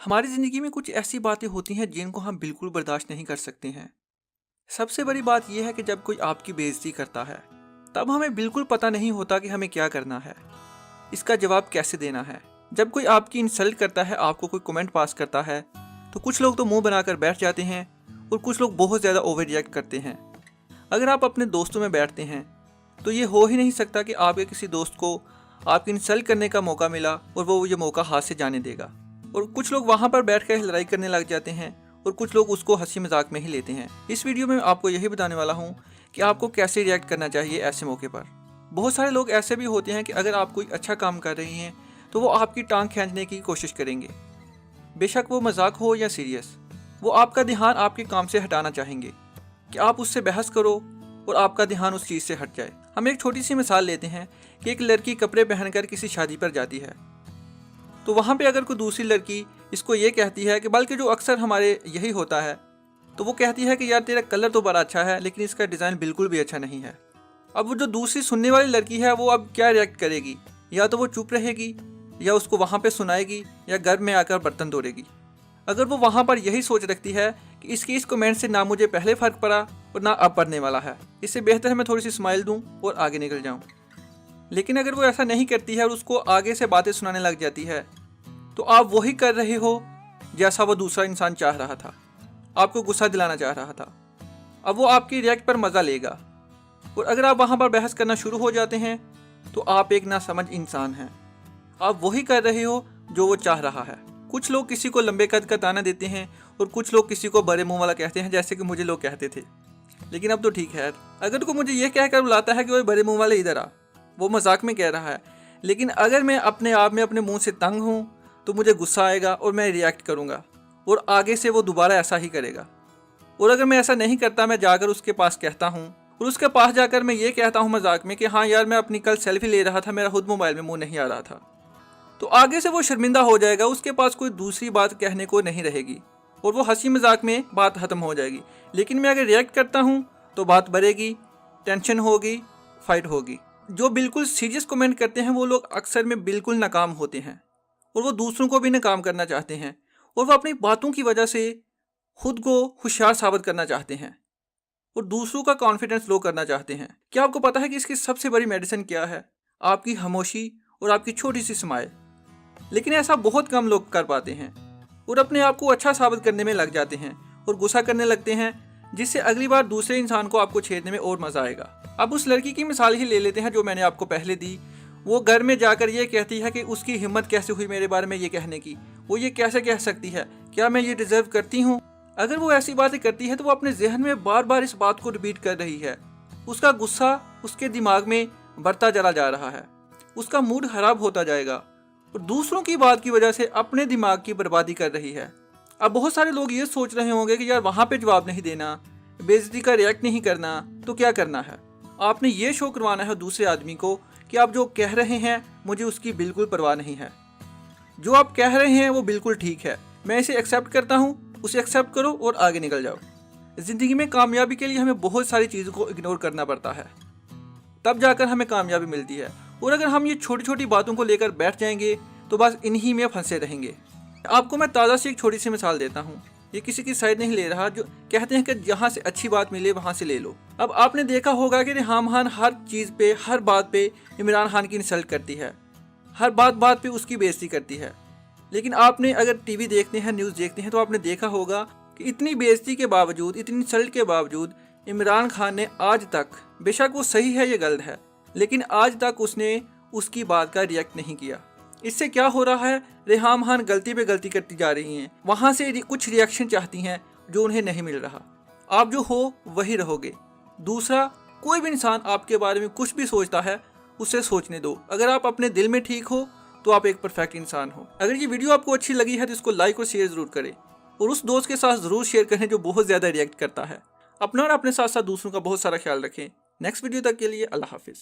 हमारी ज़िंदगी में कुछ ऐसी बातें होती हैं जिनको हम बिल्कुल बर्दाश्त नहीं कर सकते हैं। सबसे बड़ी बात यह है कि जब कोई आपकी बेइज्जती करता है तब हमें बिल्कुल पता नहीं होता कि हमें क्या करना है, इसका जवाब कैसे देना है। जब कोई आपकी इंसल्ट करता है, आपको कोई कमेंट पास करता है, तो कुछ लोग तो मुंह बनाकर बैठ जाते हैं और कुछ लोग बहुत ज़्यादा ओवर रिएक्ट करते हैं। अगर आप अपने दोस्तों में बैठते हैं तो ये हो ही नहीं सकता कि आपके किसी दोस्त को आपकी इंसल्ट करने का मौका मिला और वो ये मौका हाथ से जाने देगा। और कुछ लोग वहाँ पर बैठकर लड़ाई करने लग जाते हैं और कुछ लोग उसको हंसी मजाक में ही लेते हैं। इस वीडियो में आपको यही बताने वाला हूँ कि आपको कैसे रिएक्ट करना चाहिए ऐसे मौके पर। बहुत सारे लोग ऐसे भी होते हैं कि अगर आप कोई अच्छा काम कर रही हैं तो वो आपकी टांग खींचने की कोशिश करेंगे, बेशक वो मजाक हो या सीरियस। वो आपका ध्यान आपके काम से हटाना चाहेंगे कि आप उससे बहस करो और आपका ध्यान उस चीज़ से हट जाए। हम एक छोटी सी मिसाल लेते हैं कि एक लड़की कपड़े पहनकर किसी शादी पर जाती है, तो वहाँ पे अगर कोई दूसरी लड़की इसको ये कहती है कि बल्कि जो अक्सर हमारे यही होता है, तो वो कहती है कि यार तेरा कलर तो बड़ा अच्छा है लेकिन इसका डिज़ाइन बिल्कुल भी अच्छा नहीं है। अब वो जो दूसरी सुनने वाली लड़की है वो अब क्या रिएक्ट करेगी? या तो वो चुप रहेगी या उसको वहाँ पे सुनाएगी या घर में आकर बर्तन धोएगी। अगर वो वहाँ पर यही सोच रखती है कि इसकी इस कमेंट से ना मुझे पहले फ़र्क पड़ा और ना अब पड़ने वाला है, इससे बेहतर है मैं थोड़ी सी स्माइल दूँ और आगे निकल जाऊँ। लेकिन अगर वो ऐसा नहीं करती है और उसको आगे से बातें सुनाने लग जाती है, तो आप वही कर रहे हो जैसा वो दूसरा इंसान चाह रहा था, आपको गुस्सा दिलाना चाह रहा था। अब वो आपकी रिएक्ट पर मज़ा लेगा और अगर आप वहाँ पर बहस करना शुरू हो जाते हैं तो आप एक नासमझ इंसान हैं। आप वही कर रहे हो जो वो चाह रहा है। कुछ लोग किसी को लंबे कद का ताना देते हैं और कुछ लोग किसी को बड़े मुंह वाला कहते हैं, जैसे कि मुझे लोग कहते थे, लेकिन अब तो ठीक है। अगर कोई मुझे ये कहकर बुलाता है कि वो बड़े मुंह वाले इधर आ, वो मजाक में कह रहा है, लेकिन अगर मैं अपने आप में अपने मुंह से तंग हूँ तो मुझे गुस्सा आएगा और मैं रिएक्ट करूँगा और आगे से वो दोबारा ऐसा ही करेगा। और अगर मैं ऐसा नहीं करता, मैं जाकर उसके पास कहता हूँ और उसके पास जाकर मैं ये कहता हूँ मजाक में कि हाँ यार मैं अपनी कल सेल्फी ले रहा था, मेरा खुद मोबाइल में मुंह नहीं आ रहा था, तो आगे से वो शर्मिंदा हो जाएगा, उसके पास कोई दूसरी बात कहने को नहीं रहेगी और वो हंसी मजाक में बात ख़त्म हो जाएगी। लेकिन मैं अगर रिएक्ट करता हूँ तो बात बढ़ेगी, टेंशन होगी, फाइट होगी। जो बिल्कुल सीरियस कमेंट करते हैं वो लोग अक्सर में बिल्कुल नाकाम होते हैं और वो दूसरों को भी नाकाम करना चाहते हैं और वो अपनी बातों की वजह से खुद को होशियार साबित करना चाहते हैं और दूसरों का कॉन्फिडेंस लो करना चाहते हैं। क्या आपको पता है कि इसकी सबसे बड़ी मेडिसिन क्या है? आपकी खामोशी और आपकी छोटी सी स्माइल। लेकिन ऐसा बहुत कम लोग कर पाते हैं और अपने आप को अच्छा साबित करने में लग जाते हैं और गुस्सा करने लगते हैं, जिससे अगली बार दूसरे इंसान को आपको छेड़ने में और मज़ा आएगा। अब उस लड़की की मिसाल ही ले लेते हैं जो मैंने आपको पहले दी। वो घर में जाकर ये कहती है कि उसकी हिम्मत कैसे हुई मेरे बारे में ये कहने की, वो ये कैसे कह सकती है, क्या मैं ये डिज़र्व करती हूँ? अगर वो ऐसी बातें करती है तो वो अपने जहन में बार बार इस बात को रिपीट कर रही है। उसका गुस्सा उसके दिमाग में बढ़ता चला जा रहा है, उसका मूड खराब होता जाएगा और दूसरों की बात की वजह से अपने दिमाग की बर्बादी कर रही है। अब बहुत सारे लोग ये सोच रहे होंगे कि यार वहाँ पे जवाब नहीं देना, बेइज्जती का रिएक्ट नहीं करना, तो क्या करना है? आपने ये शो करवाना है दूसरे आदमी को कि आप जो कह रहे हैं मुझे उसकी बिल्कुल परवाह नहीं है, जो आप कह रहे हैं वो बिल्कुल ठीक है, मैं इसे एक्सेप्ट करता हूँ, उसे एक्सेप्ट करो और आगे निकल जाओ। ज़िंदगी में कामयाबी के लिए हमें बहुत सारी चीज़ों को इग्नोर करना पड़ता है, तब जाकर हमें कामयाबी मिलती है। और अगर हम ये छोटी छोटी बातों को लेकर बैठ जाएंगे तो बस इन्हीं में फंसे रहेंगे। आपको मैं ताज़ा सी एक छोटी सी मिसाल देता हूँ, ये किसी की साइड नहीं ले रहा, जो कहते हैं कि जहाँ से अच्छी बात मिले वहाँ से ले लो। अब आपने देखा होगा कि रेहाम खान हर चीज़ पे, हर बात पे इमरान खान की इंसल्ट करती है, हर बात पे उसकी बेइज्जती करती है। लेकिन आपने अगर टीवी देखते हैं, न्यूज़ देखते हैं, तो आपने देखा होगा कि इतनी बेइज्जती के बावजूद, इतनी इंसल्ट के बावजूद इमरान खान ने आज तक, बेशक वो सही है ये गलत है, लेकिन आज तक उसने उसकी बात का रिएक्ट नहीं किया। इससे क्या हो रहा है? रेहाम खान गलती पे गलती करती जा रही हैं, वहाँ से कुछ रिएक्शन चाहती हैं जो उन्हें नहीं मिल रहा। आप जो हो वही रहोगे। दूसरा, कोई भी इंसान आपके बारे में कुछ भी सोचता है उसे सोचने दो। अगर आप अपने दिल में ठीक हो तो आप एक परफेक्ट इंसान हो। अगर ये वीडियो आपको अच्छी लगी है तो इसको लाइक और शेयर ज़रूर करें और उस दोस्त के साथ ज़रूर शेयर करें जो बहुत ज़्यादा रिएक्ट करता है। अपना और अपने साथ साथ दूसरों का बहुत सारा ख्याल रखें। नेक्स्ट वीडियो तक के लिए अल्लाह हाफिज़।